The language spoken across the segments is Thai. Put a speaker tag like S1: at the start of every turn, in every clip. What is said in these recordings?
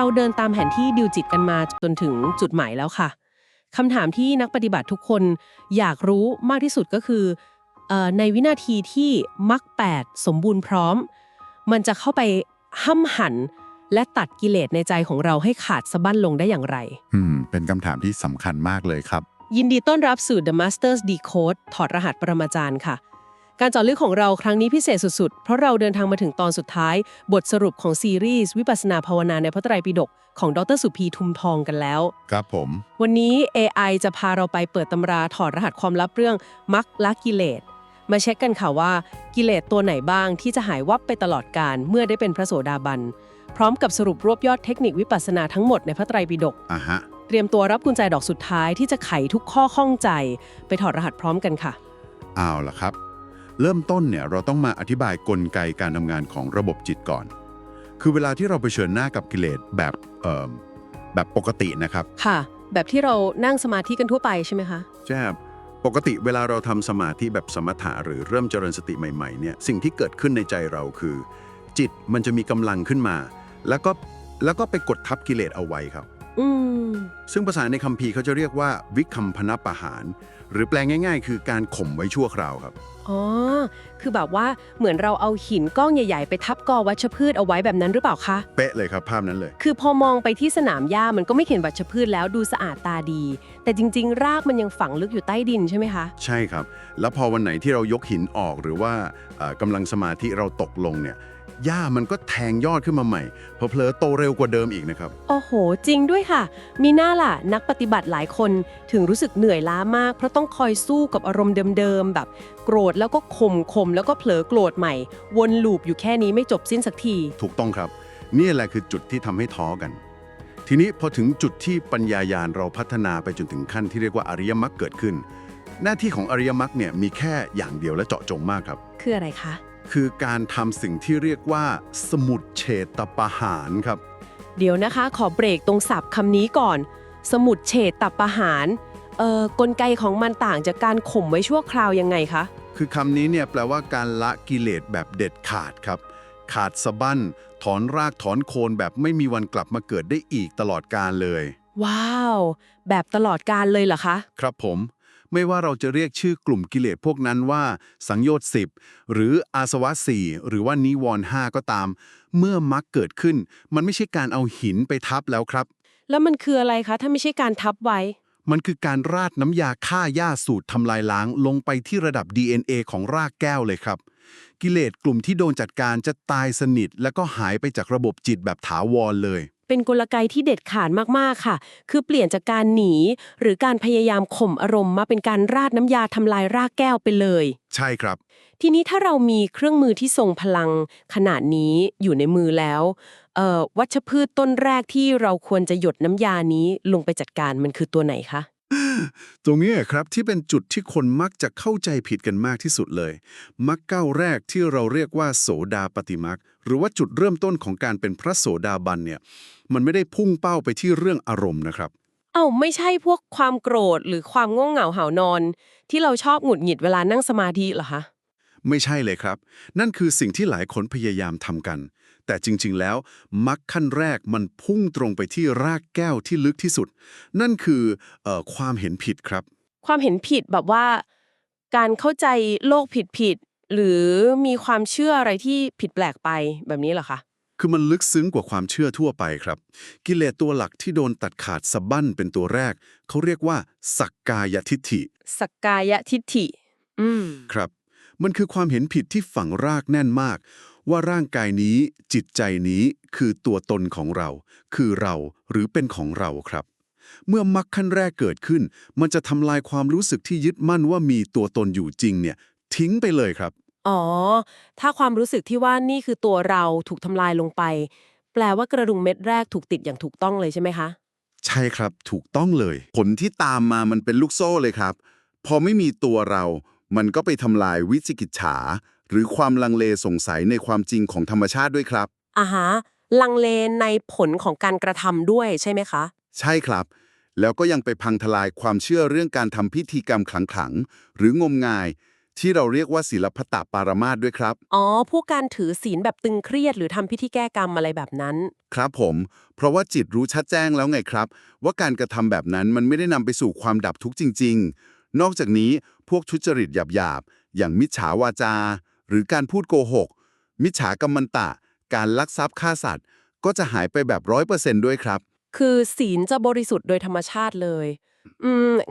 S1: เราเดินตามแผนที่ดิวจิตกันมาจนถึงจุดหมายแล้วค่ะคำถามที่นักปฏิบัติทุกคนอยากรู้มากที่สุดก็คือในวินาทีที่มรรคแปดสมบูรณ์พร้อมมันจะเข้าไปห้ำหั่นและตัดกิเลสในใจของเราให้ขาดสะบั้นลงได้อย่างไร
S2: เป็นคำถามที่สำคัญมากเลยครับ
S1: ยินดีต้อนรับสู่ The Masters Decode ถอดรหัสปรมาจารย์ค่ะการเจาะลึกของเราครั้งนี้พิเศษสุดๆเพราะเราเดินทางมาถึงตอนสุดท้ายบทสรุปของซีรีส์วิปัสสนาภาวนาในพระไตรปิฎกของดร.สุพีทุมทองกันแล้ว
S2: ครับผม
S1: วันนี้ AI จะพาเราไปเปิดตำราถอดรหัสความลับเรื่องมรรคละกิเลสมาเช็คกันค่ะว่ากิเลสตัวไหนบ้างที่จะหายวับไปตลอดกาลเมื่อได้เป็นพระโสดาบันพร้อมกับสรุปรวบยอดเทคนิควิปัสสนาทั้งหมดในพระไตรปิฎกเตรียมตัวรับกุญแจดอกสุดท้ายที่จะไขทุกข้อข้องใจไปถอดรหัสพร้อมกันค่ะ
S2: เอาล่ะครับเริ่มต้นเนี่ยเราต้องมาอธิบายกลไกการทำงานของระบบจิตก่อนคือเวลาที่เราเผชิญหน้ากับกิเลสแบบปกตินะครับ
S1: ค่ะแบบที่เรานั่งสมาธิกันทั่วไปใช่ไหมคะ
S2: ใช่ครับปกติเวลาเราทำสมาธิแบบสมถะหรือเริ่มเจริญสติใหม่ๆเนี่ยสิ่งที่เกิดขึ้นในใจเราคือจิตมันจะมีกำลังขึ้นมาแล้วก็ไปกดทับกิเลสเอาไว้ครับซึ่งภาษาในคัมภีร์เขาจะเรียกว่าวิคัมพนประหารหรือแปลง่ายๆคือการข่มไว้ชั่วคราวครับ
S1: อ๋อคือแบบว่าเหมือนเราเอาหินก้อนใหญ่ๆไปทับกอวัชพืชเอาไว้แบบนั้นหรือเปล่าคะ
S2: เป๊ะเลยครับภาพนั้นเลย
S1: คือพอมองไปที่สนามหญ้ามันก็ไม่เห็นวัชพืชแล้วดูสะอาดตาดีแต่จริงๆรากมันยังฝังลึกอยู่ใต้ดินใช่ไหมคะ
S2: ใช่ครับแล้วพอวันไหนที่เรายกหินออกหรือว่ากำลังสมาธิเราตกลงเนี่ยหญ้ามันก็แทงยอดขึ้นมาใหม่เผลอๆโตเร็วกว่าเดิมอีกนะครับ
S1: โอ้โหจริงด้วยค่ะมีหน้าล่ะนักปฏิบัติหลายคนถึงรู้สึกเหนื่อยล้ามากเพราะต้องคอยสู้กับอารมณ์เดิมๆแบบโกรธแล้วก็ข่มแล้วก็เผลอโกรธใหม่วนลูปอยู่แค่นี้ไม่จบสิ้นสักที
S2: ถูกต้องครับนี่แหละคือจุดที่ทำให้ท้อกันทีนี้พอถึงจุดที่ปัญญาญาณเราพัฒนาไปจนถึงขั้นที่เรียกว่าอริยมรรคเกิดขึ้นหน้าที่ของอริยมรรคเนี่ยมีแค่อย่างเดียวและเจาะจงมากครับ
S1: คืออะไรคะ
S2: คือการทำสิ่งที่เรียกว่าสมุจเฉตประหารครับ
S1: เดี๋ยวนะคะขอเบรกตรงศัพท์คำนี้ก่อนสมุจเฉตประหารกลไกของมันต่างจากการข่มไว้ชั่วคราวยังไงคะ
S2: คือคำนี้เนี่ยแปลว่าการละกิเลสแบบเด็ดขาดครับขาดสะบั้นถอนรากถอนโคนแบบไม่มีวันกลับมาเกิดได้อีกตลอดกาลเลย
S1: ว้าวแบบตลอดกาลเลยเหรอคะ
S2: ครับผมไม่ว่าเราจะเรียกชื่อกลุ่มกิเลสพวกนั้นว่าสังโยชน์10หรืออาสวะ4หรือว่านิวรณ์5ก็ตามเมื่อมรรคเกิดขึ้นมันไม่ใช่การเอาหินไปทับแล้วครับ
S1: แล้วมันคืออะไรคะถ้าไม่ใช่การทับไว้
S2: มันคือการราดน้ำยาฆ่าหญ้าสูตรทำลายล้างลงไปที่ระดับ DNA ของรากแก้วเลยครับกิเลสกลุ่มที่โดนจัดการจะตายสนิทแล้วก็หายไปจากระบบจิตแบบถาวรเลย
S1: เป็นกลไกที่เด็ดขาดมากๆค่ะคือเปลี่ยนจากการหนีหรือการพยายามข่มอารมณ์มาเป็นการราดน้ำยาทำลายรากแก้วไปเลย
S2: ใช่ครับ
S1: ทีนี้ถ้าเรามีเครื่องมือที่ทรงพลังขนาดนี้อยู่ในมือแล้ววัชพืชต้นแรกที่เราควรจะหยดน้ำยานี้ลงไปจัดการมันคือตัวไหนคะ
S2: ตรงนี้ครับที่เป็นจุดที่คนมักจะเข้าใจผิดกันมากที่สุดเลยมรรคเก้าแรกที่เราเรียกว่าโสดาปฏิมรรคหรือว่าจุดเริ่มต้นของการเป็นพระโสดาบันเนี่ยมันไม่ได้พุ่งเป้าไปที่เรื่องอารมณ์นะครับ
S1: ไม่ใช่พวกความโกรธหรือความง่วงเหงาหาวนอนที่เราชอบหงุดหงิดเวลานั่งสมาธิเหรอคะ
S2: ไม่ใช่เลยครับนั่นคือสิ่งที่หลายคนพยายามทำกันแต่จริงๆแล้วมรรคขั้นแรกมันพุ่งตรงไปที่รากแก้วที่ลึกที่สุดนั่นคือความเห็นผิดครับ
S1: ความเห็นผิดแบบว่าการเข้าใจโลกผิดหรือมีความเชื่ออะไรที่ผิดแปลกไปแบบนี้เหรอคะ
S2: คือมันลึกซึ้งกว่าความเชื่อทั่วไปครับกิเลสตัวหลักที่โดนตัดขาดสะบั้นเป็นตัวแรกเขาเรียกว่าสักกายทิฏฐิ
S1: สักกายทิฏฐิ
S2: ครับมันคือความเห็นผิดที่ฝังรากแน่นมากว่าร่างกายนี้จิตใจนี้คือตัวตนของเราคือเราหรือเป็นของเราครับเมื่อมรรคขั้นแรกเกิดขึ้นมันจะทำลายความรู้สึกที่ยึดมั่นว่ามีตัวตนอยู่จริงเนี่ยทิ้งไปเลยครับ
S1: ถ้าความรู้สึกที่ว่านี่คือตัวเราถูกทำลายลงไปแปลว่ากระดุมเม็ดแรกถูกติดอย่างถูกต้องเลยใช่ไหมคะ
S2: ใช่ครับถูกต้องเลยผลที่ตามมามันเป็นลูกโซ่เลยครับพอไม่มีตัวเรามันก็ไปทำลายวิจิกิจฉาหรือความลังเลสงสัยในความจริงของธรรมชาติด้วยครับ
S1: ลังเลในผลของการกระทำด้วยใช่ไหมคะ
S2: ใช่ครับแล้วก็ยังไปพังทลายความเชื่อเรื่องการทำพิธีกรรมขลังๆหรืองมงาย ที่เราเรียกว่าศีลพัตตปารามาสด้วยครับ
S1: อ๋อพวกการถือศีลแบบตึงเครียดหรือทำพิธีแก้กรรมอะไรแบบนั้น
S2: ครับผมเพราะว่าจิตรู้ชัดแจ้งแล้วไงครับ ว่าการกระทำแบบนั้นมันไม่ได้นำไปสู่ความดับทุกข์จริงๆ นอกจากนี้พวกทุจริตหยาบๆอย่างมิจฉาวาจา หรือการพูดโกหก มิจฉากัมมันตะ การลักทรัพย์ฆ่าสัตว์ ก็จะหายไปแบบ100%ด้วยครับ
S1: คือศีลจะบริสุทธิ์โดยธรรมชาติเลย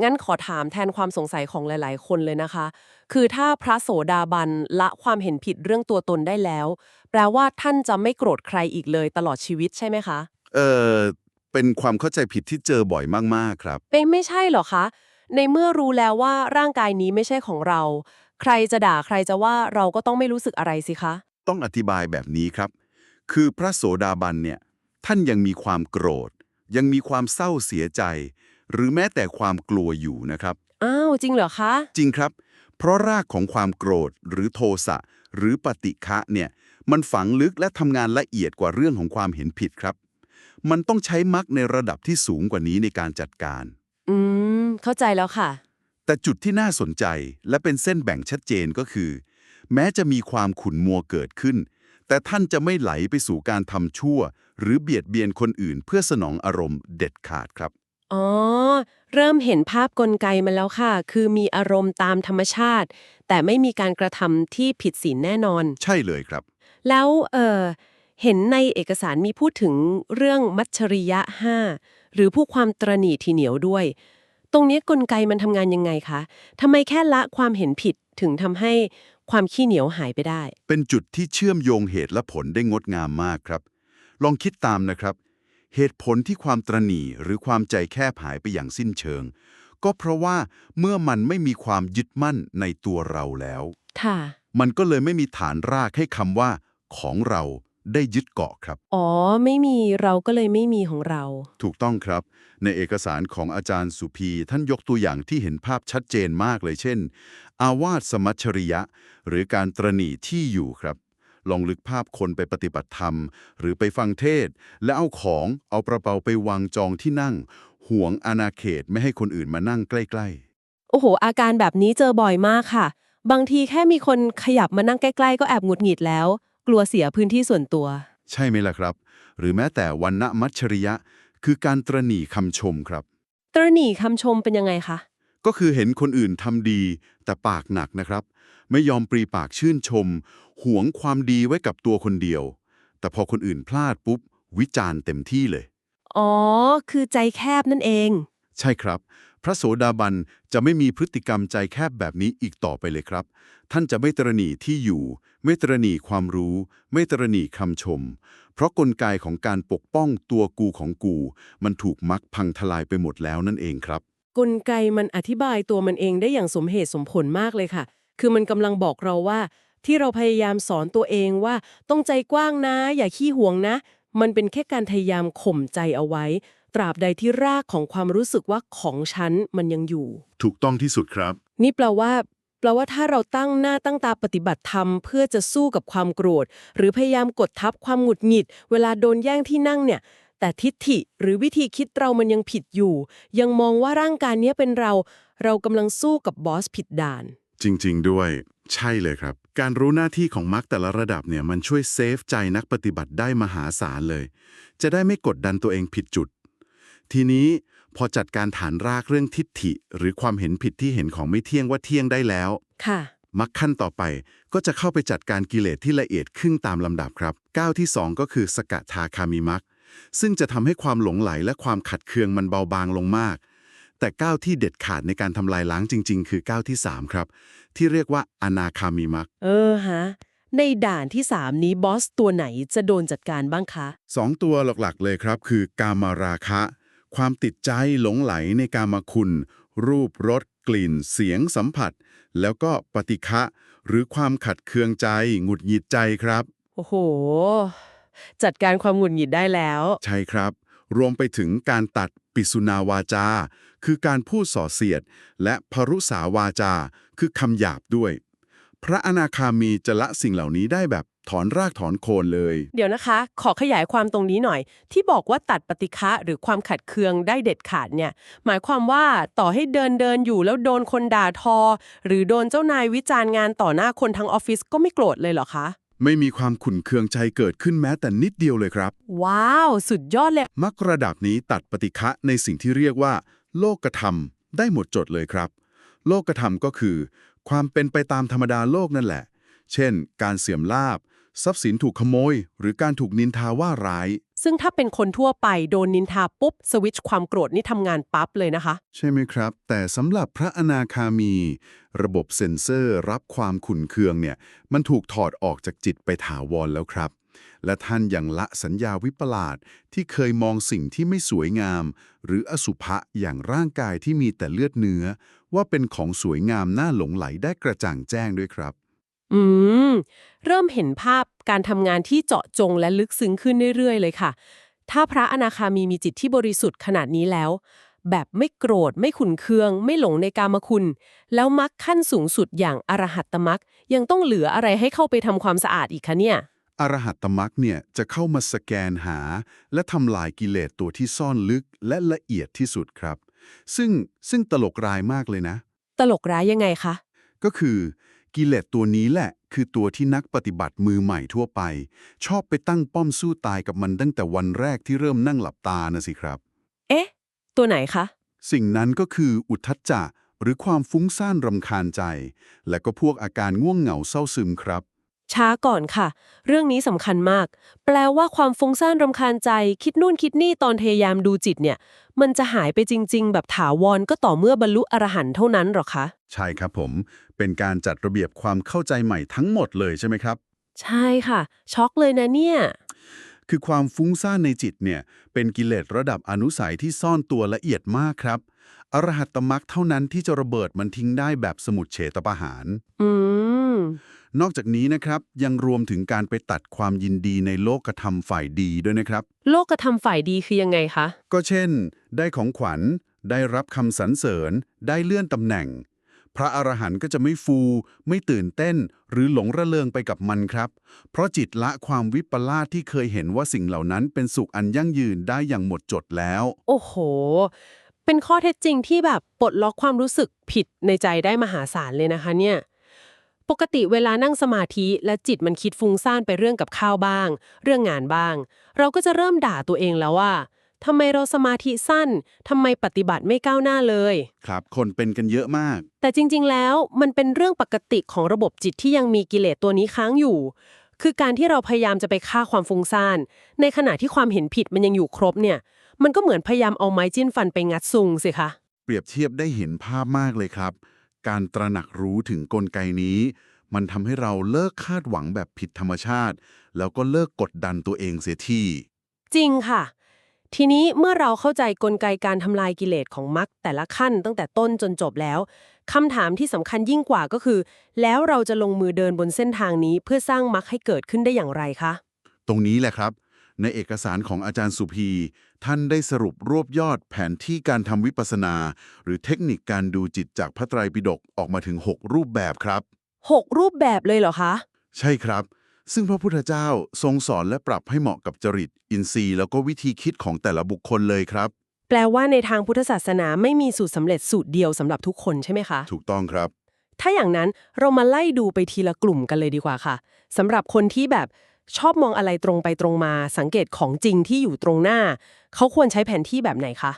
S1: งั้นขอถามแทนความสงสัยของหลายๆ คนเลยนะคะ คือถ้าพระโสดาบันละความเห็นผิดเรื่องตัวตนได้แล้ว แปลว่าท่านจะไม่โกรธใครอีกเลยตลอดชีวิตใช่ไหมคะ
S2: เออเป็นความเข้าใจผิดที่เจอบ่อยมากๆครับ
S1: เป็นไม่ใช่เหรอคะ ในเมื่อรู้แล้วว่าร่างกายนี้ไม่ใช่ของเรา ใครจะด่าใครจะว่าเราก็ต้องไม่รู้สึกอะไรสิคะ
S2: ต้องอธิบายแบบนี้ครับ คือพระโสดาบันเนี่ยท่านยังมีความโกรธ ยังมีความเศร้าเสียใจ หรือแม้แต่ความกลัวอยู่นะครับ
S1: อ้าวจริงเหรอคะ
S2: จริงครับ เพราะรากของความโกรธหรือโทสะหรือปฏิฆะเนี่ยมันฝังลึกและทำงานละเอียดกว่าเรื่องของความเห็นผิดครับ มันต้องใช้มรรคในระดับที่สูงกว่านี้ในการจัดการ
S1: เข้าใจแล้วค่ะ
S2: แต่จุดที่น่าสนใจและเป็นเส้นแบ่งชัดเจนก็คือ แม้จะมีความขุ่นมัวเกิดขึ้น แต่ท่านจะไม่ไหลไปสู่การทำชั่ว หรือเบียดเบียนคนอื่นเพื่อสนองอารมณ์เด็ดขาดครับ
S1: อ๋อ เริ่มเห็นภาพกลไกมาแล้วค่ะ คือมีอารมณ์ตามธรรมชาติ แต่ไม่มีการกระทำที่ผิดศีลแน่นอน
S2: ใช่เลยครับ
S1: แล้วเห็นในเอกสารมีพูดถึงเรื่องมัจฉริยะ5หรือผู้ความตระหนี่ทีเหนียวด้วย ตรงนี้กลไกมันทำงานยังไงคะทำไมแค่ละความเห็นผิดถึงทำให้ความขี้เหนียวหายไปได้
S2: เป็นจุดที่เชื่อมโยงเหตุและผลได้งดงามมากครับ ลองคิดตามนะครับ เหตุผลที่ความตระหนี่หรือความใจแคบหายไปอย่างสิ้นเชิง ก็เพราะว่าเมื่อมันไม่มีความยึดมั่นในตัวเราแล้ว
S1: ค่ะ
S2: มันก็เลยไม่มีฐานรากให้คำว่าของเราได้ยึดเกาะครับ
S1: อ๋อ ไม่มีเราก็เลยไม่มีของเรา
S2: ถูกต้องครับ ในเอกสารของอาจารย์สุพีท่านยกตัวอย่างที่เห็นภาพชัดเจนมากเลยเช่น อาวาสสมัชชริยะ หรือการตระหนี่ที่อยู่ครับ ลองลึกภาพคนไปปฏิบัติธรรม หรือไปฟังเทศน์และเอากระเป๋าไปวางจองที่นั่งห่วงอาณาเขตไม่ให้คนอื่นมานั่งใกล้
S1: โอ้โห อาการแบบนี้เจอบ่อยมากค่ะ บางทีแค่มีคนขยับมานั่งใกล้ๆก็แอบหงุดหงิดแล้ว กลัวเสียพื้นที่ส่วนตัว
S2: ๆ ใช่ไหมล่ะครับ หรือแม้แต่วันณมัชชริยะ คือการตระหนี่คำชมครับ
S1: ตระหนี่คำชมเป็นยังไงคะ
S2: ก็คือเห็นคนอื่นทำดีแต่ปากหนักนะครับ ไม่ยอมปรีปากชื่นชม หวงความดีไว้กับตัวคนเดียว แต่พอคนอื่นพลาดปุ๊บ วิจารณ์เต็มที่เลย
S1: อ๋อ คือใจแคบนั่นเอง
S2: ใช่ครับ พระโสดาบันจะไม่มีพฤติกรรมใจแคบแบบนี้อีกต่อไปเลยครับ ท่านจะไม่ตระหนี่ที่อยู่ ไม่ตระหนี่ความรู้ ไม่ตระหนี่คำชม เพราะกลไกของการปกป้องตัวกูของกู มันถูกมักพังทลายไปหมดแล้วนั่นเองครับ
S1: กลไกมันอธิบายตัวมันเองได้อย่างสมเหตุสมผลมากเลยค่ะ คือมันกำลังบอกเราว่า ที่เราพยายามสอนตัวเองว่าต้องใจกว้างนะ อย่าขี้หวงนะ มันเป็นแค่การพยายามข่มใจเอาไว้ ตราบใดที่รากของความรู้สึกว่าของฉันมันยังอยู่
S2: ถูกต้องที่สุดครับ
S1: นี่แปลว่าถ้าเราตั้งหน้าตั้งตาปฏิบัติธรรมเพื่อจะสู้กับความโกรธ หรือพยายามกดทับความหงุดหงิด เวลาโดนแย่งที่นั่งเนี่ย แต่ทิฏฐิหรือวิธีคิดเรามันยังผิดอยู่ ยังมองว่าร่างกายเนี้ยเป็นเรากำลังสู้กับบอสผิดด่าน
S2: จริงๆด้วย ใช่เลยครับ การรู้หน้าที่ของมรรคแต่ละระดับเนี่ยมันช่วยเซฟใจนักปฏิบัติได้มหาศาลเลย จะได้ไม่กดดันตัวเองผิดจุด ทีนี้พอจัดการฐานรากเรื่องทิฏฐิ หรือความเห็นผิดที่เห็นของไม่เที่ยงว่าเที่ยงได้แล้ว
S1: ค่ะ
S2: มรรคขั้นต่อไปก็จะเข้าไปจัดการกิเลสที่ละเอียดขึ้นตามลำดับครับก้าวที่2ก็คือสกทาคามิมรรคซึ่งจะทำให้ความหลงไหลและความขัดเคืองมันเบาบางลงมาก แต่ก้าวที่เด็ดขาดในการทำลายล้างจริงๆ คือก้าวที่3ครับที่เรียกว่าอนาคามิมรรค
S1: ฮะ ในด่านที่ 3 นี้บอสตัวไหนจะโดนจัดการบ้างคะ
S2: 2 ตัวหลักๆเลยครับคือกามราคะ ความติดใจหลงไหลในกามคุณ รูปรสกลิ่น เสียงสัมผัส แล้วก็ปฏิฆะหรือความขัดเคืองใจหงุดหงิดใจครับ
S1: โอ้โห จัดการความหงุดหงิดได้แล้ว
S2: ใช่ครับ รวมไปถึงการตัดปิสุนาวาจา คือการพูดส่อเสียด และพรุษาวาจา คือคำหยาบด้วย พระอนาคามีจะละสิ่งเหล่านี้ได้แบบ ถอนรากถอนโคนเลย
S1: เดี๋ยวนะคะ ขอขยายความตรงนี้หน่อย ที่บอกว่าตัดปฏิฆะหรือความขัดเคืองได้เด็ดขาดเนี่ยหมายความว่าต่อให้เดินอยู่แล้วโดนคนด่าทอ หรือโดนเจ้านายวิจารณ์งานต่อหน้าคนทั้งออฟฟิศก็ไม่โกรธเลยเหรอคะ
S2: ไม่มีความขุ่นเคืองใจเกิดขึ้นแม้แต่นิดเดียวเลยครับ
S1: ว้าว สุดยอดเลย
S2: มรรคระดับนี้ตัดปฏิฆะในสิ่งที่เรียกว่า โลกธรรมได้หมดจดเลยครับ โลกธรรมก็คือ ความเป็นไปตามธรรมดาโลกนั่นแหละ เช่น การเสื่อมลาภทรัพย์สินถูกขโมย หรือการถูกนินทาว่าร้าย
S1: ซึ่งถ้าเป็นคนทั่วไปโดนนินทาปุ๊บสวิตช์ความโกรธนี่ทำงานปั๊บเลยนะคะ
S2: ใช่ไหมครับ แต่สำหรับพระอนาคามี ระบบเซ็นเซอร์รับความขุ่นเคืองเนี่ยมันถูกถอดออกจากจิตไปถาวรแล้วครับ และท่านยังละสัญญาวิปลาสที่เคยมองสิ่งที่ไม่สวยงาม หรืออสุภะอย่างร่างกายที่มีแต่เลือดเนื้อ ว่าเป็นของสวยงามน่าหลงไหลได้กระจ่างแจ้งด้วยครับ
S1: อืม เริ่มเห็นภาพการทำงานที่เจาะจงและลึกซึ้งขึ้นเรื่อยๆเลยค่ะ ถ้าพระอนาคามีจิตที่บริสุทธิ์ขนาดนี้แล้ว แบบไม่โกรธไม่ขุ่นเคือง ไม่หลงในกามคุณ แล้วมรรคขั้นสูงสุดอย่างอรหัตตมรรคยังต้องเหลืออะไรให้เข้าไปทำความสะอาดอีกคะเนี่ย
S2: อรหัตตมรรคเนี่ยจะเข้ามาสแกนหา และทำลายกิเลสตัวที่ซ่อนลึกและละเอียดที่สุดครับ ซึ่งตลกร้ายมากเลยนะ
S1: ตลกร้ายยังไงคะ
S2: ก็คือกิเลสตัวนี้แหละคือตัวที่นักปฏิบัติมือใหม่ทั่วไป ชอบไปตั้งป้อมสู้ตายกับมันตั้งแต่วันแรกที่เริ่มนั่งหลับตานะสิครับ
S1: เอ๊ะ ตัวไหนคะ
S2: สิ่งนั้นก็คืออุทธัจจะหรือความฟุ้งซ่านรำคาญใจ และก็พวกอาการง่วงเหงาเศร้าซึมครับ
S1: ช้าก่อนค่ะ เรื่องนี้สำคัญมาก แปลว่าความฟุ้งซ่านรำคาญใจ คิดนู่นคิดนี่ตอนพยายามดูจิตเนี่ย มันจะหายไปจริงๆ แบบถาวรก็ต่อเมื่อบรรลุอรหันต์เท่านั้นหรอคะ
S2: ใช่ครับผม เป็นการจัดระเบียบความเข้าใจใหม่ทั้งหมดเลยใช่ไหมครับ
S1: ใช่ค่ะ ช็อกเลยนะเนี่ย
S2: คือความฟุ้งซ่านในจิตเนี่ยเป็นกิเลสระดับอนุสัยที่ซ่อนตัวละเอียดมากครับ อรหัตตมรรคเท่านั้นที่จะระเบิดมันทิ้งได้แบบสมุทเฉตประหาร
S1: อืม
S2: นอกจากนี้นะครับยังรวมถึงการไปตัดความยินดีในโลกธรรมฝ่ายดีด้วยนะครับ
S1: โลกธรรมฝ่ายดีคือยังไงคะ
S2: ก็เช่น ได้ของขวัญ ได้รับคำสรรเสริญ ได้เลื่อนตำแหน่ง พระอรหันต์ก็จะไม่ฟู ไม่ตื่นเต้น หรือหลงระเริงไปกับมันครับ เพราะจิตละความวิปลาสที่เคยเห็นว่าสิ่งเหล่านั้นเป็นสุขอันยั่งยืนได้อย่างหมดจดแล้ว
S1: โอ้โห เป็นข้อเท็จจริงที่แบบปลดล็อกความรู้สึกผิดในใจได้มหาศาลเลยนะคะเนี่ย ปกติเวลานั่งสมาธิและจิตมันคิดฟุ้งซ่านไปเรื่องกับข้าวบ้าง เรื่องงานบ้าง เราก็จะเริ่มด่าตัวเองแล้วว่าทำไมเราสมาธิสั้นทำไมปฏิบัติไม่ก้าวหน้าเลย
S2: ครับ คนเป็นกันเยอะมาก
S1: แต่จริงๆ แล้วมันเป็นเรื่องปกติของระบบจิตที่ยังมีกิเลสตัวนี้ค้างอยู่ คือการที่เราพยายามจะไปฆ่าความฟุ้งซ่าน ในขณะที่ความเห็นผิดมันยังอยู่ครบเนี่ย มันก็เหมือนพยายามเอาไม้จิ้นฟันไปงัดซุงสิคะ
S2: เปรียบเทียบได้เห็นภาพมากเลยครับ การตระหนักรู้ถึงกลไกนี้ มันทำให้เราเลิกคาดหวังแบบผิดธรรมชาติ แล้วก็เลิกกดดันตัวเองเสียที
S1: จริงค่ะ ทีนี้เมื่อเราเข้าใจกลไกการทำลายกิเลสของมรรคแต่ละขั้นตั้งแต่ต้นจนจบแล้วคำถามที่สำคัญยิ่งกว่าก็คือ แล้วเราจะลงมือเดินบนเส้นทางนี้เพื่อสร้างมรรคให้เกิดขึ้นได้อย่างไรคะ
S2: ตรงนี้แหละครับ ในเอกสารของอาจารย์สุภี ท่านได้สรุปรวบยอดแผนที่การทำวิปัสสนา หรือเทคนิคการดูจิตจากพระไตรปิฎกออกมาถึง 6 รูปแบบครับ
S1: 6 รูปแบบเลยเหรอคะ
S2: ใช่ครับ ซึ่งพระพุทธเจ้าทรงสอนและปรับให้เหมาะกับจริต อินทรีย์แล้วก็วิธีคิดของแต่ละบุคคลเลยครับ
S1: แปลว่าในทางพุทธศาสนาไม่มีสูตรสำเร็จสูตรเดียวสำหรับทุกคนใช่ไหมคะ
S2: ถูกต้องครับ
S1: ถ้าอย่างนั้นเรามาไล่ดูไปทีละกลุ่มกันเลยดีกว่าค่ะสำหรับคนที่แบบชอบมองอะไรตรงไปตรงมาสังเกตของจริงที่อยู่ตรงหน้า เขาควรใช้แผนที่แบบไหนคะ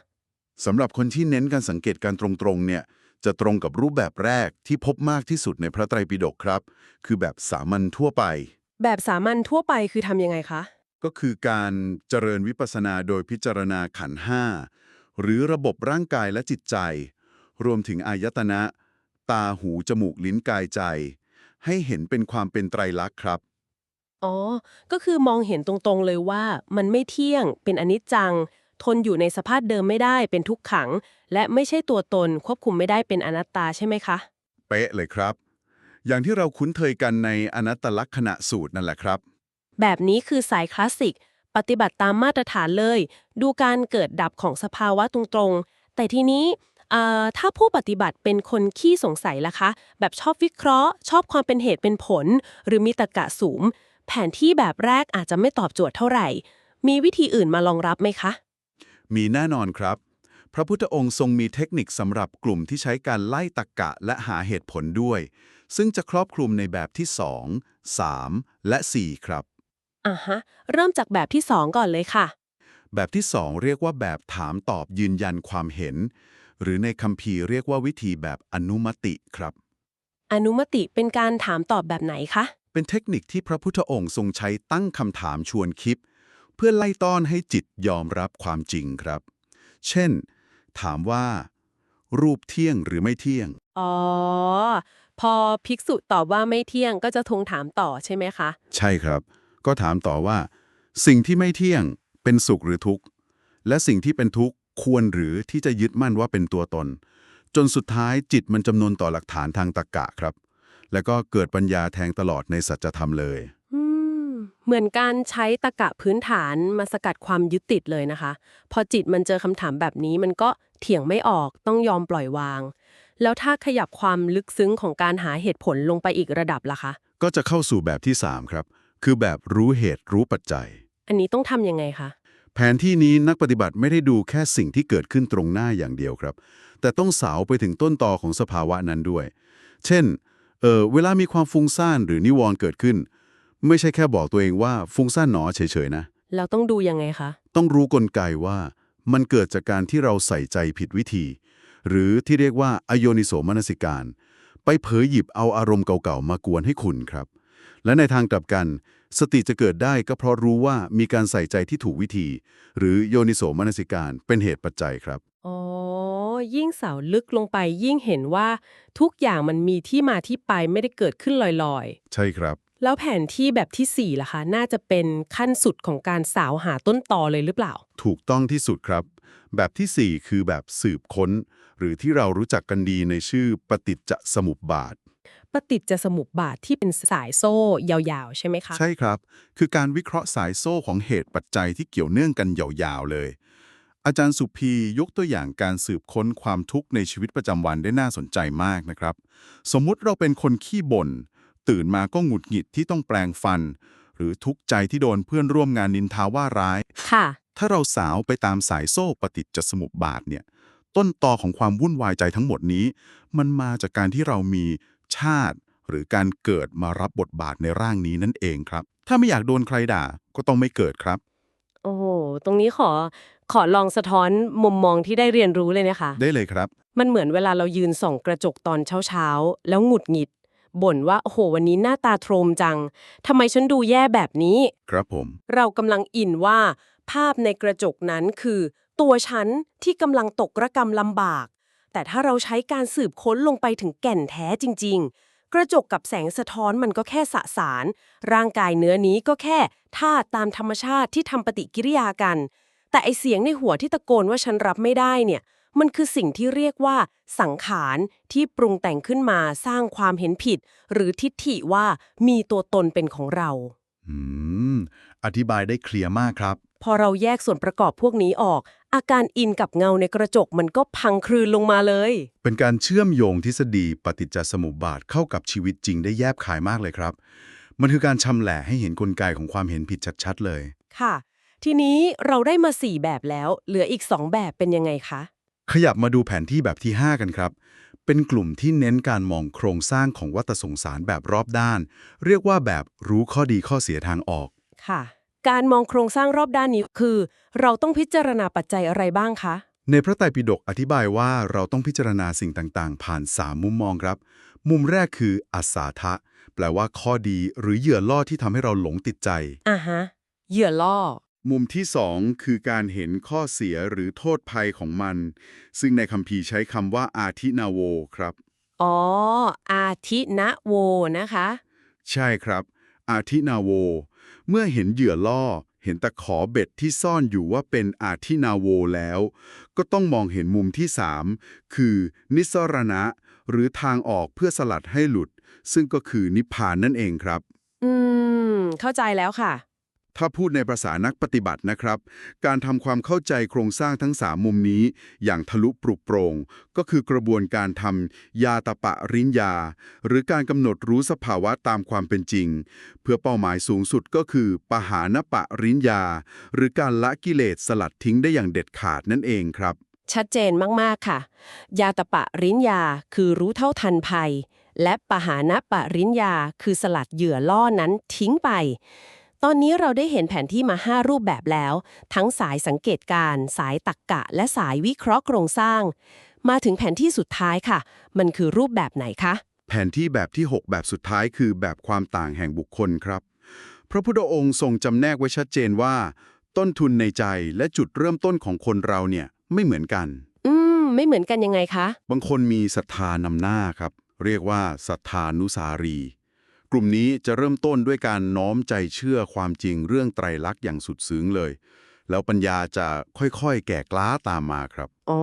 S2: สำหรับคนที่เน้นการสังเกตการตรงๆเนี่ยจะตรงกับรูปแบบแรกที่พบมากที่สุดในพระไตรปิฎกครับ คือแบบสามัญทั่วไป
S1: แบบสามัญทั่วไปคือทำยังไงคะ
S2: ก็คือการเจริญวิปัสสนาโดยพิจารณาขันธ์ 5หรือระบบร่างกายและจิตใจ รวมถึงอายตนะ ตาหูจมูกลิ้นกายใจ ให้เห็นเป็นความเป็นไตรลักษณ์ครับ
S1: อ๋อ ก็คือมองเห็นตรงๆเลยว่ามันไม่เที่ยงเป็นอนิจจังทนอยู่ในสภาพเดิมไม่ได้เป็นทุกขัง และไม่ใช่ตัวตนควบคุมไม่ได้เป็นอนัตตาใช่ไหมคะ
S2: เป๊ะเลยครับ อย่างที่เราคุ้นเคยกันในอนัตตลักษณะสูตรนั่นแหละครับ
S1: แบบนี้คือสายคลาสสิกปฏิบัติตามมาตรฐานเลย ดูการเกิดดับของสภาวะตรงๆ แต่ทีนี้ถ้าผู้ปฏิบัติเป็นคนขี้สงสัยล่ะคะ แบบชอบวิเคราะห์ ชอบความเป็นเหตุเป็นผล หรือมีตรรกะสูง แ แผนที่แบบแรกอาจจะไม่ตอบโจทย์เท่าไหร่ มีวิธีอื่นมารองรับไหมคะ
S3: มีแน่นอนครับ พระพุทธองค์ทรงมีเทคนิคสำหรับกลุ่มที่ใช้การไล่ตรรกะและหาเหตุผลด้วย ซึ่งจะครอบคลุมในแบบที่ 2 3 และ 4 ครับ
S1: อ่ะฮะ เริ่มจากแบบที่สองก่อนเลยค่ะ
S3: แบบที่ 2 เรียกว่าแบบถามตอบยืนยันความเห็น หรือในคัมภีร์เรียกว่าวิธีแบบอนุมติครับ
S1: อนุมติเป็นการถามตอบแบบไหนคะ
S3: เป็นเทคนิคที่พระพุทธองค์ทรงใช้ตั้งคำถามชวนคิดเพื่อไล่ต้อนให้จิตยอมรับความจริงครับ เช่น ถามว่า รูปเที่ยงหรือไม่เที่ยง
S1: อ๋อ พอภิกษุตอบว่าไม่เที่ยงก็จะทวงถามต่อใช่ไหมคะ
S3: ใช่ครับ ก็ถามต่อว่า สิ่งที่ไม่เที่ยงเป็นสุขหรือทุกข์ และสิ่งที่เป็นทุกข์ควรหรือที่จะยึดมั่นว่าเป็นตัวตน จนสุดท้ายจิตมันจำนวนต่อหลักฐานทางตรรกะครับ แล้วก็เกิดปัญญาแทงตลอดในสัจธรรมเลย
S1: อืม เหมือนการใช้ตรรกะพื้นฐานมาสกัดความยึดติดเลยนะคะ พอจิตมันเจอคำถามแบบนี้มันก็เถียงไม่ออกต้องยอมปล่อยวาง แล้วถ้าขยับความลึกซึ้งของการหาเหตุผลลงไปอีกระดับล่ะคะ
S3: ก็จะเข้าสู่แบบที่ 3 ครับ คือแบบรู้เหตุรู้ปัจจัย
S1: อันนี้ต้องทำยังไงคะ
S3: แผนที่นี้นักปฏิบัติไม่ได้ดูแค่สิ่งที่เกิดขึ้นตรงหน้าอย่างเดียวครับ แต่ต้องสาวไปถึงต้นตอของสภาวะนั้นด้วย เช่น เวลามีความฟุ้งซ่านหรือนิวรณ์เกิดขึ้น ไม่ใช่แค่บอกตัวเองว่าฟุ้งซ่านหนอเฉยๆนะ
S1: เราต้องดูยังไงคะ
S3: ต้องรู้กลไกว่ามันเกิดจากการที่เราใส่ใจผิดวิธี หรือที่เรียกว่าอโยนิโสมนสิการ ไปเผยหยิบเอาอารมณ์เก่าๆมากวนให้คุณครับ และในทางกลับกัน สติจะเกิดได้ก็เพราะรู้ว่ามีการใส่ใจที่ถูกวิธี หรือโยนิโสมนสิการเป็นเหตุปัจจัยครับ
S1: อ๋อ ยิ่งเสาลึกลงไปยิ่งเห็นว่าทุกอย่างมันมีที่มาที่ไปไม่ได้เกิดขึ้นลอยๆ
S3: ใช่ครับ
S1: แล้วแผนที่แบบที่ 4ล่ะคะ น่าจะเป็นขั้นสุดของการสาวหาต้นตอเลยหรือเปล่า
S3: ถูกต้องที่สุดครับ แบบที่ 4 คือแบบสืบค้น หรือที่เรารู้จักกันดีในชื่อปฏิจจสมุปบาท
S1: ปฏิจจสมุปบาทที่เป็นสายโซ่ยาวๆ ใช่ไหมคะ
S3: ใช่ครับ คือการวิเคราะห์สายโซ่ของเหตุปัจจัยที่เกี่ยวเนื่องกันยาวๆเลย อาจารย์สุพียกตัวอย่างการสืบค้นความทุกข์ในชีวิตประจำวันได้น่าสนใจมากนะครับ สมมุติเราเป็นคนขี้บ่น ตื่นมาก็หงุดหงิดที่ต้องแปลงฟัน หรือทุกข์ใจที่โดนเพื่อนร่วมงานนินทาว่าร้าย
S1: ค่ะ
S3: ถ้าเราสาวไปตามสายโซ่ปฏิจจสมุปบาทเนี่ย ต้นตอของความวุ่นวายใจทั้งหมดนี้ มันมาจากการที่เรามีชาติ หรือการเกิดมารับบทบาทในร่างนี้นั่นเองครับ ถ้าไม่อยากโดนใครด่าก็ต้องไม่เกิดครับ
S1: โอ้โห ตรงนี้ขอลองสะท้อนมุมมองที่ได้เรียนรู้เลยนะคะ
S3: ได้เลยครับ
S1: มันเหมือนเวลาเรายืนส่องกระจกตอนเช้าๆ แล้วหงุดหงิด บ่นว่า โอ้โห วันนี้หน้าตาโทรมจัง ทำไมฉันดูแย่แบบนี้
S3: ครับผม
S1: เรากำลังอินว่า ภาพในกระจกนั้นคือ ตัวฉันที่กำลังตกระกำลำบาก แต่ถ้าเราใช้การสืบค้นลงไปถึงแก่นแท้จริง ๆ กระจกกับแสงสะท้อนมันก็แค่สสาร ร่างกายเนื้อนี้ก็แค่ธาตุตามธรรมชาติที่ทำปฏิกิริยากัน แต่ไอเสียงในหัวที่ตะโกนว่าฉันรับไม่ได้เนี่ย มันคือสิ่งที่เรียกว่าสังขารที่ปรุงแต่งขึ้นมาสร้างความเห็นผิด หรือทิฏฐิว่ามีตัวตนเป็นของเรา
S3: อืม อธิบายได้เคลียร์มากครับ
S1: พอเราแยกส่วนประกอบพวกนี้ออก อาการอินกับเงาในกระจกมันก็พังคลืนลงมาเลย
S3: เป็นการเชื่อมโยงทฤษฎีปฏิจจสมุปบาทเข้ากับชีวิตจริงได้แยบคายมากเลยครับ มันคือการชำแหละให้เห็นกลไกของความเห็นผิดชัดๆเลย
S1: ค่ะ ทีนี้เราได้มา 4 แบบแล้ว เหลืออีก 2 แบบเป็นยังไงคะ
S3: ขยับมาดูแผนที่แบบที่ 5 กันครับ เป็นกลุ่มที่เน้นการมองโครงสร้างของวัฏสงสารแบบรอบด้าน เรียกว่าแบบรู้ข้อดีข้อเสียทางออก
S1: ค่ะ การมองโครงสร้างรอบด้านนี้คือ เราต้องพิจารณาปัจจัยอะไรบ้างคะ
S3: ในพระไตรปิฎกอธิบายว่าเราต้องพิจารณาสิ่งต่างๆ ผ่าน 3 มุมมองครับ มุมแรกคืออัสสาทะ แปลว่าข้อดีหรือเหยื่อล่อที่ทำให้เราหลงติดใจ
S1: อ่าฮะ เหยื่อล่อ
S3: มุมที่ 2 คือการเห็นข้อเสียหรือโทษภัยของมัน ซึ่งในคัมภีร์ใช้คำว่าอาทินาโวครับ
S1: อ๋อ อาทินะโวนะคะ
S3: ใช่ครับ อาทินาโว เมื่อเห็นเหยื่อล่อ เห็นตะขอเบ็ดที่ซ่อนอยู่ว่าเป็นอาทินาโวแล้ว ก็ต้องมองเห็นมุมที่ 3 คือ นิสสรณะ หรือทางออกเพื่อสลัดให้หลุด ซึ่งก็คือนิพพานนั่นเองครับ
S1: เข้าใจแล้วค่ะ
S3: ถ้าพูดในภาษานักปฏิบัตินะครับ การทำความเข้าใจโครงสร้างทั้ง3มุมนี้อย่างทะลุปรุโปร่งก็คือกระบวนการทำยาตปริญญาหรือการกำหนดรู้สภาวะตามความเป็นจริง เพื่อเป้าหมายสูงสุดก็คือปหานปริญญาหรือการละกิเลสสลัดทิ้งได้อย่างเด็ดขาดนั่นเองครับ
S1: ชัดเจนมากๆค่ะ ยาตปริญญาคือรู้เท่าทันภัย และปหานปริญญาคือสลัดเหยื่อล่อนั้นทิ้งไป ตอนนี้เราได้เห็นแผนที่มา 5 รูปแบบแล้ว ทั้งสายสังเกตการณ์สายตรรกะ และสายวิเคราะห์โครงสร้าง มาถึงแผนที่สุดท้ายค่ะ มันคือรูปแบบไหนคะ
S3: แผนที่แบบที่ 6 แบบสุดท้ายคือแบบความต่างแห่งบุคคลครับ พระพุทธองค์ทรงจำแนกไว้ชัดเจนว่า ต้นทุนในใจและจุดเริ่มต้นของคนเราเนี่ยไม่เหมือนกัน
S1: ไม่เหมือนกันยังไงคะ
S3: บางคนมีศรัทธานำหน้าครับ เรียกว่าศรัทธานุสารี กลุ่มนี้จะเริ่มต้นด้วยการน้อมใจเชื่อความจริงเรื่องไตรลักษณ์อย่างสุดซึ้งเลย แล้วปัญญาจะค่อยๆแก่กล้าตามมาครับ
S1: อ๋อ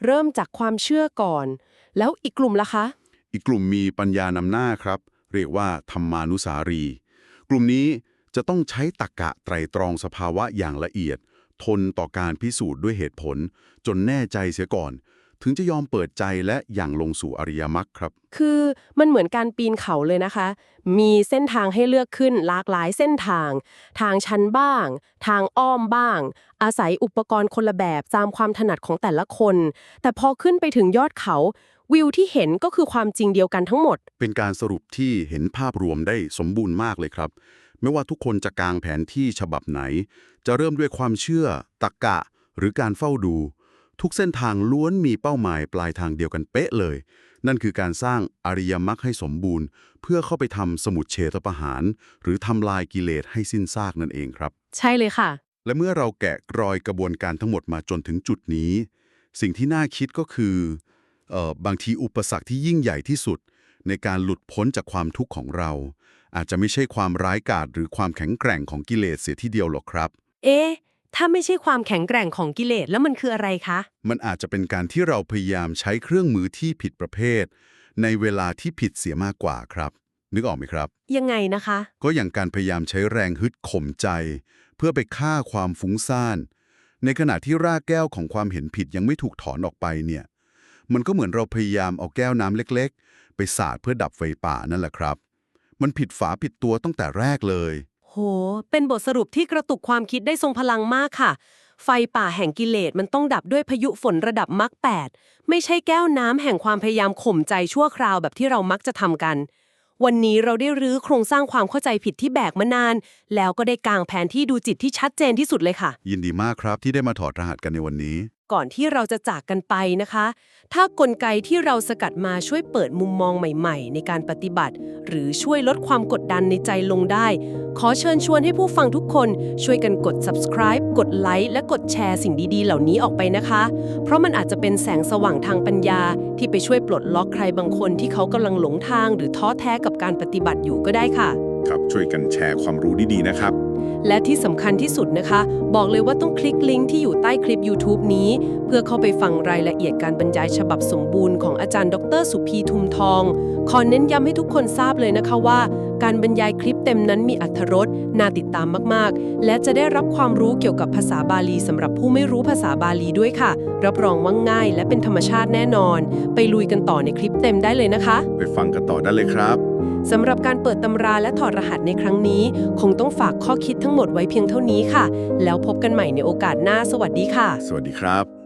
S1: เริ่มจากความเชื่อก่อน แล้วอีกกลุ่มล่ะคะ
S3: อีกกลุ่มมีปัญญานำหน้าครับ เรียกว่าธรรมานุสารี กลุ่มนี้จะต้องใช้ตรรกะไตรตรองสภาวะอย่างละเอียด ทนต่อการพิสูจน์ด้วยเหตุผล จนแน่ใจเสียก่อน ถึงจะยอมเปิดใจและอย่างลงสู่อริยมรรคครับ
S1: คือมันเหมือนการปีนเขาเลยนะคะ มีเส้นทางให้เลือกขึ้นหลากหลายเส้นทาง ทางชันบ้าง ทางอ้อมบ้าง อาศัยอุปกรณ์คนละแบบตามความถนัดของแต่ละคน แต่พอขึ้นไปถึงยอดเขา วิวที่เห็นก็คือความจริงเดียวกันทั้งหมด
S3: เป็นการสรุปที่เห็นภาพรวมได้สมบูรณ์มากเลยครับ ไม่ว่าทุกคนจะกางแผนที่ฉบับไหน จะเริ่มด้วยความเชื่อตรรกะ หรือการเฝ้าดู ทุกเส้นทางล้วนมีเป้าหมายปลายทางเดียวกันเป๊ะเลย นั่นคือการสร้างอริยมรรคให้สมบูรณ์ เพื่อเข้าไปทำสมุจเฉทประหาร หรือทำลายกิเลสให้สิ้นซากนั่นเองครับ
S1: ใช่เลยค่ะ
S3: และเมื่อเราแกะรอยกระบวนการทั้งหมดมาจนถึงจุดนี้ สิ่งที่น่าคิดก็คือบางทีอุปสรรคที่ยิ่งใหญ่ที่สุด ในการหลุดพ้นจากความทุกข์ของเรา อาจจะไม่ใช่ความร้ายกาจหรือความแข็งแกร่งของกิเลสเสียทีเดียวหรอกครับ
S1: ถ้าไม่ใช่ความแข็งแกร่งของกิเลสแล้วมันคืออะไรคะ
S3: มันอาจจะเป็นการที่เราพยายามใช้เครื่องมือที่ผิดประเภท ในเวลาที่ผิดเสียมากกว่าครับ นึกออกไหมครับ
S1: ยังไงนะคะ
S3: ก็อย่างการพยายามใช้แรงฮึดข่มใจ เพื่อไปฆ่าความฟุ้งซ่าน ในขณะที่รากแก้วของความเห็นผิดยังไม่ถูกถอนออกไปเนี่ย มันก็เหมือนเราพยายามเอาแก้วน้ำเล็กๆ ไปสาดเพื่อดับไฟป่านั่นแหละครับ มันผิดฝาผิดตัวตั้งแต่แรกเลย
S1: โห เป็นบทสรุปที่กระตุกความคิดได้ทรงพลังมากค่ะ ไฟป่าแห่งกิเลสมันต้องดับด้วยพายุฝนระดับมรรค8ไม่ใช่แก้วน้ำแห่งความพยายามข่มใจชั่วคราวแบบที่เรามักจะทำกัน วันนี้เราได้รื้อโครงสร้างความเข้าใจผิดที่แบกมานาน แล้วก็ได้กางแผนที่ดูจิตที่ชัดเจนที่สุดเลยค่ะ
S3: ยินดีมากครับที่ได้มาถอดรหัสกันในวันนี้
S1: ก่อนที่เราจะจากกันไปนะคะ ถ้ากลไกที่เราสกัดมาช่วยเปิดมุมมองใหม่ๆในการปฏิบัติ หรือช่วยลดความกดดันในใจลงได้ ขอเชิญชวนให้ผู้ฟังทุกคนช่วยกันกด subscribe กดไลค์และกดแชร์สิ่งดีๆเหล่านี้ออกไปนะคะ เพราะมันอาจจะเป็นแสงสว่างทางปัญญาที่ไปช่วยปลดล็อกใครบางคนที่เขากำลังหลงทางหรือท้อแท้กับการปฏิบัติอยู่ก็ได้ค่ะ
S3: ครับช่วยกันแชร์ความรู้ดีๆนะครับ
S1: และที่สำคัญที่สุดนะคะ บอกเลยว่าต้องคลิกลิงก์ที่อยู่ใต้คลิป YouTube นี้ เพื่อเข้าไปฟังรายละเอียดการบรรยายฉบับสมบูรณ์ของอาจารย์ดรสุพีทุมทอง ขอเน้นย้ำให้ทุกคนทราบเลยนะคะว่าการบรรยายคลิปเต็มนั้นมีอรรถรสน่าติดตามมากๆ และจะได้รับความรู้เกี่ยวกับภาษาบาลีสำหรับผู้ไม่รู้ภาษาบาลีด้วยค่ะ รับรองว่าง่ายและเป็นธรรมชาติแน่นอน ไปลุยกันต่อในคลิปเต็มได้เลยนะคะ
S3: ไปฟังกันต่อได้เลยครับ
S1: สำหรับการเปิดตำราและถอดรหัสในครั้งนี้ คงต้องฝากข้อคิดทั้งหมดไว้เพียงเท่านี้ค่ะ แล้วพบกันใหม่ในโอกาสหน้าสวัสดีค่ะ
S3: สวัสดีครับ